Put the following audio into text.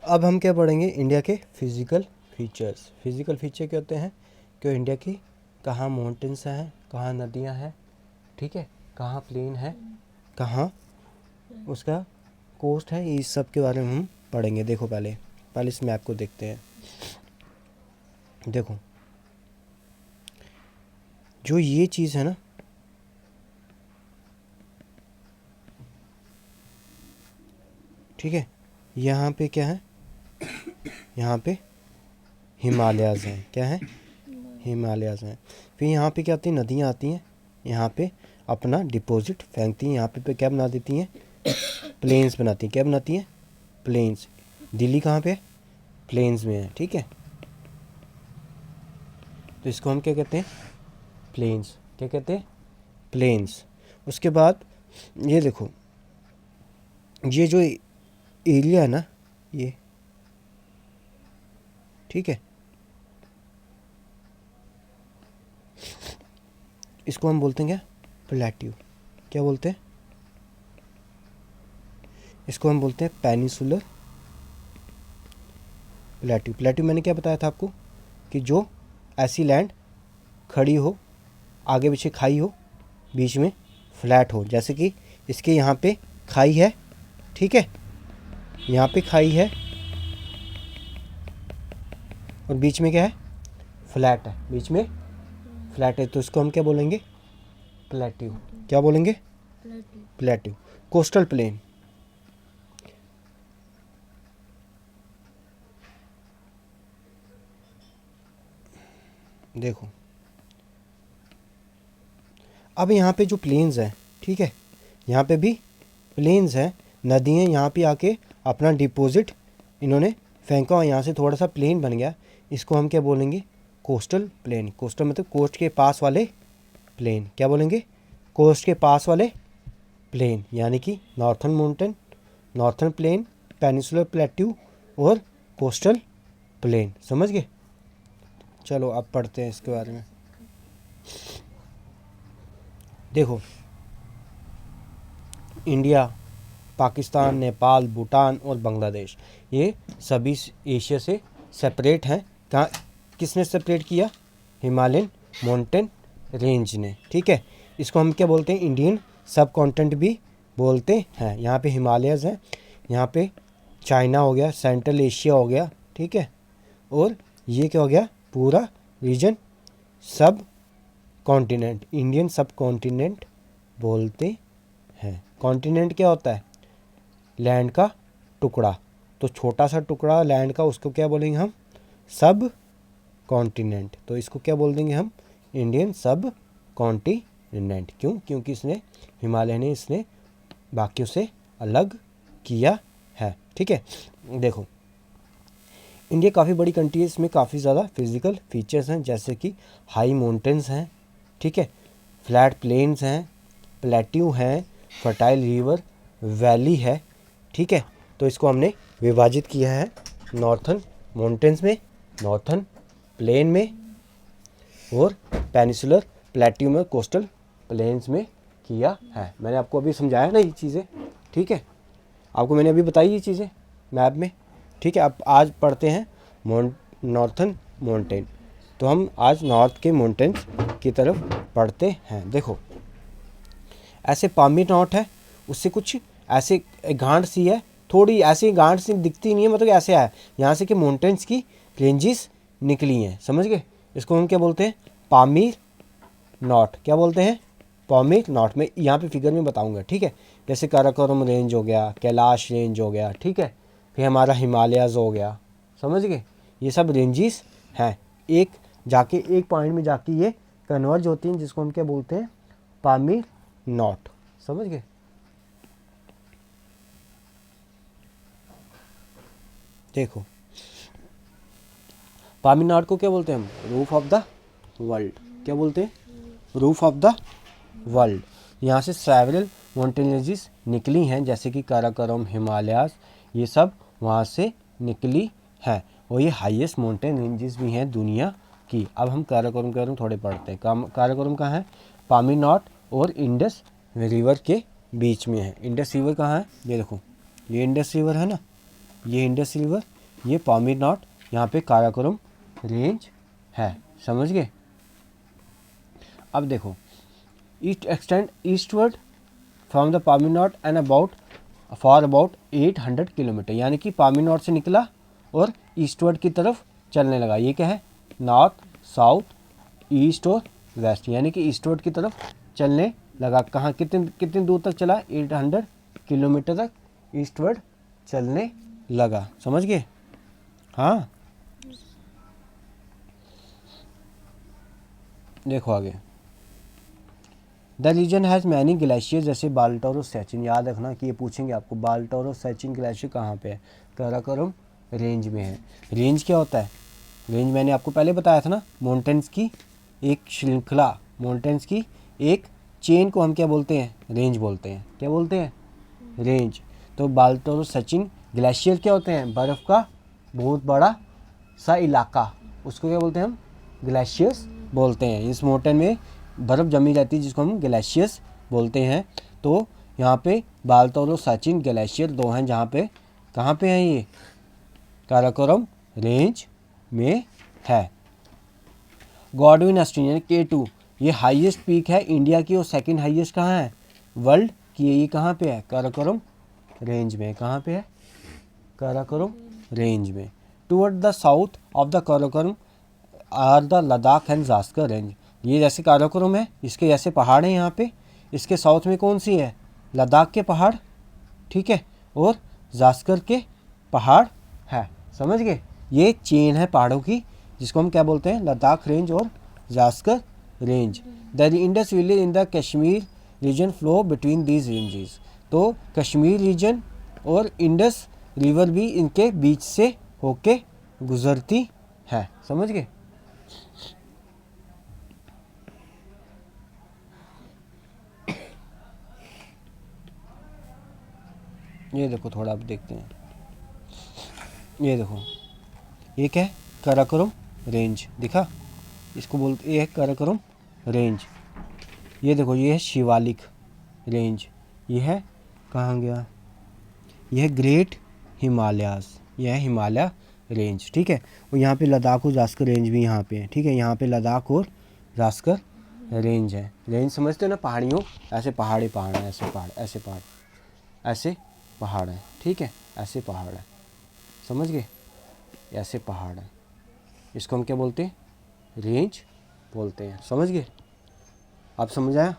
अब हम क्या पढ़ेंगे, इंडिया के फिज़िकल फीचर्स। फिज़िकल फीचर क्या होते हैं कि इंडिया की कहाँ माउंटेन्स हैं, कहाँ नदियाँ हैं, ठीक है, कहाँ प्लेन है, कहाँ उसका कोस्ट है, इस सब के बारे में हम पढ़ेंगे। देखो पहले इस मैप को देखते हैं। देखो जो ये चीज़ है ना, ठीक है, यहाँ पे क्या है, यहाँ पे हिमालयाज़ हैं। क्या है, हिमालयाज़ हैं। फिर यहाँ पे क्या आती है, नदियाँ आती हैं, यहाँ पे अपना डिपॉजिट फेंकती हैं, यहाँ पे क्या बना देती हैं, प्लेन्स बनाती हैं। क्या बनाती हैं, प्लेन्स। दिल्ली कहाँ पे है, प्लेन्स में है, ठीक है। तो इसको हम क्या कहते हैं, प्लेन्स। क्या कहते हैं, प्लेन्स। उसके बाद ये देखो, ये जो एरिया है ना, ये ठीक है, इसको हम बोलते हैं क्या, प्लेट्यू। क्या बोलते हैं, इसको हम बोलते हैं पेनिसुलर प्लेट्यू। प्लेट्यू मैंने क्या बताया था आपको कि जो ऐसी लैंड खड़ी हो, आगे पीछे खाई हो, बीच में फ्लैट हो। जैसे कि इसके यहाँ पे खाई है, ठीक है, यहाँ पे खाई है और बीच में क्या है, फ्लैट है, बीच में फ्लैट है। तो इसको हम क्या बोलेंगे, प्लेट्यू। क्या बोलेंगे, प्लेट्यू। कोस्टल प्लेन, देखो अब यहाँ पे जो प्लेन्स हैं, ठीक है, यहाँ पे भी प्लेन्स हैं, नदियाँ यहाँ पे आके अपना डिपॉजिट इन्होंने फेंका और यहाँ से थोड़ा सा प्लेन बन गया। इसको हम क्या बोलेंगे, कोस्टल प्लेन। कोस्टल मतलब कोस्ट के पास वाले प्लेन। क्या बोलेंगे, कोस्ट के पास वाले प्लेन, यानी कि northern mountain, northern plain, peninsular plateau और कोस्टल प्लेन। समझ गए। चलो अब पढ़ते हैं इसके बारे में। देखो इंडिया, पाकिस्तान, नेपाल, भूटान और बांग्लादेश, ये सभी एशिया से सेपरेट हैं। कहाँ, किसने सेपरेट किया, हिमालयन माउंटेन रेंज ने, ठीक है। इसको हम क्या बोलते हैं, इंडियन सब कॉन्टिनेंट भी बोलते हैं। यहाँ पे हिमालयस हैं, यहाँ पे चाइना हो गया, सेंट्रल एशिया हो गया, ठीक है, और ये क्या हो गया, पूरा रीजन सब कॉन्टिनेंट, इंडियन सब कॉन्टिनेंट बोलते हैं। कॉन्टिनेंट क्या होता है, लैंड का टुकड़ा। तो छोटा सा टुकड़ा लैंड का, उसको क्या बोलेंगे हम, सब कॉन्टिनेंट। तो इसको क्या बोल देंगे हम, इंडियन सब कॉन्टिनेंट। क्यों, क्योंकि इसने, हिमालय ने इसने बाकियों से अलग किया है, ठीक है। देखो इंडिया काफ़ी बड़ी कंट्री है, इसमें काफ़ी ज़्यादा फिजिकल फीचर्स हैं, जैसे कि हाई माउंटेन्स हैं, ठीक है, फ्लैट प्लेन्स हैं, प्लेट्यू हैं, फर्टाइल रिवर वैली है, ठीक है। तो इसको हमने विभाजित किया है नॉर्थर्न माउंटेन्स में, नॉर्थर्न प्लेन में और पेनिसुलर प्लेट्यू में, कोस्टल प्लेन्स में किया है। मैंने आपको अभी समझाया ना ये चीज़ें, ठीक है, आपको मैंने अभी बताई ये चीज़ें मैप में, ठीक है। अब आज पढ़ते हैं नॉर्थर्न माउंटेन। तो हम आज नॉर्थ के माउंटेन्स की तरफ पढ़ते हैं। देखो ऐसे पामीर नॉट है, उससे कुछ ऐसे गांठ सी है, थोड़ी ऐसी गांठ सी दिखती नहीं है, मतलब ऐसे है, यहाँ से कि माउंटेन्स की रेंजेस निकली हैं। समझ गए। इसको हम क्या बोलते हैं, पामीर नॉट। क्या बोलते हैं, पामीर नॉट। मैं यहाँ पे फिगर में बताऊंगा, ठीक है। जैसे काराकोरम रेंज हो गया, कैलाश रेंज हो गया, ठीक है, फिर हमारा हिमालयाज हो गया। समझ गए, ये सब रेंजेस हैं, एक जाके एक पॉइंट में जाके ये कन्वर्ज होती हैं, जिसको हम क्या बोलते हैं, पामीर नॉट। समझ गए। देखो पामीर नॉट को क्या बोलते हैं हम, रूफ ऑफ द वर्ल्ड। क्या बोलते हैं, रूफ ऑफ द वर्ल्ड। यहाँ से सेवरल माउंटेन रेंजेस निकली हैं, जैसे कि काराकोरम, हिमालयास, ये सब वहाँ से निकली हैं, और ये हाईएस्ट माउंटेन रेंजेस भी हैं दुनिया की। अब हम काराकोरम के बारे में थोड़े पढ़ते हैं। काराकोरम कहाँ है, पामीर नॉट और इंडस रिवर के बीच में है। इंडस रिवर कहाँ है, ये देखो, ये इंडस रिवर है ना, ये इंडस रिवर ये पामीर-नॉट, यहाँ पे काराकोरम रेंज है, समझ गए। अब देखो, east extend eastward from the Pamir knot and about for about 800 kilometre, यानी कि पामीर-नॉट से निकला और ईस्टवर्ड की तरफ चलने लगा। ये क्या है, नॉर्थ, साउथ, ईस्ट और वेस्ट, यानी कि ईस्टवर्ड की तरफ चलने लगा। कहाँ, कितनी दूर तक चला, 800 किलोमीटर तक ईस्टवर्ड चलने लगा, समझ गए। हाँ, देखो आगे, the region has many glacier, जैसे बाल्टोरो सचिन, याद रखना कि ये पूछेंगे आपको, बाल्टोरो सचिन ग्लेशियर कहाँ पे है, काराकोरम रेंज में है। रेंज क्या होता है, रेंज मैंने आपको पहले बताया था ना, माउंटेन्स की एक श्रृंखला, माउंटेन्स की एक चेन को हम क्या बोलते हैं, रेंज बोलते हैं। क्या बोलते हैं, रेंज। तो बाल्टोरो सचिन ग्लेशियर क्या होते हैं, बर्फ़ का बहुत बड़ा सा इलाका, उसको क्या बोलते हैं हम, ग्लेशियर्स बोलते हैं। इस माउंटेन में बर्फ़ जमी रहती है जिसको हम ग्लेशियर्स बोलते हैं। तो यहाँ पे बाल्टोरो सचिन ग्लेशियर 2 हैं, जहाँ पे, कहाँ पे हैं ये, काराकोरम रेंज में है। गॉडविन ऑस्ट्रेलियन K2, ये हाईएस्ट पीक है इंडिया की, और सेकंड हाईएस्ट कहाँ है, वर्ल्ड की। ये कहाँ पे है, काराकोरम रेंज में। कहाँ पे है, काराकोरम रेंज में। Toward the south of the Karakoram are the Ladakh and Zanskar range, ये जैसे काराकोरम है, इसके जैसे पहाड़ हैं यहाँ पे, इसके साउथ में कौन सी है, लद्दाख के पहाड़, ठीक है, और ज़ास्कर के पहाड़ है, समझ गए। ये चेन है पहाड़ों की, जिसको हम क्या बोलते हैं, लद्दाख रेंज और Zanskar range. The Indus village in the Kashmir region flow between these ranges, तो कश्मीर रीजन और इंडस रिवर भी इनके बीच से होके गुजरती है, समझ गए। ये देखो, थोड़ा आप देखते हैं, ये देखो, ये क्या है, काराकोरम रेंज, दिखा, इसको बोलते, ये है काराकोरम रेंज। ये देखो, ये है शिवालिक रेंज, ये है, कहाँ गया, ये है ग्रेट हिमालयाज, ये है हिमालय रेंज, ठीक है। और यहाँ पे लद्दाख और ज़ास्कर रेंज भी यहाँ पे है, ठीक है। यहाँ पे लद्दाख और ज़ास्कर रेंज है। रेंज समझते हो ना, पहाड़ियों, ऐसे पहाड़ ही पहाड़ हैं, ऐसे पहाड़, ऐसे पहाड़, ऐसे पहाड़ हैं, ठीक है, ऐसे पहाड़ है, समझ गए, ऐसे पहाड़ है, इसको हम क्या बोलते हैं, रेंज बोलते हैं, समझ गए। आप समझ आया।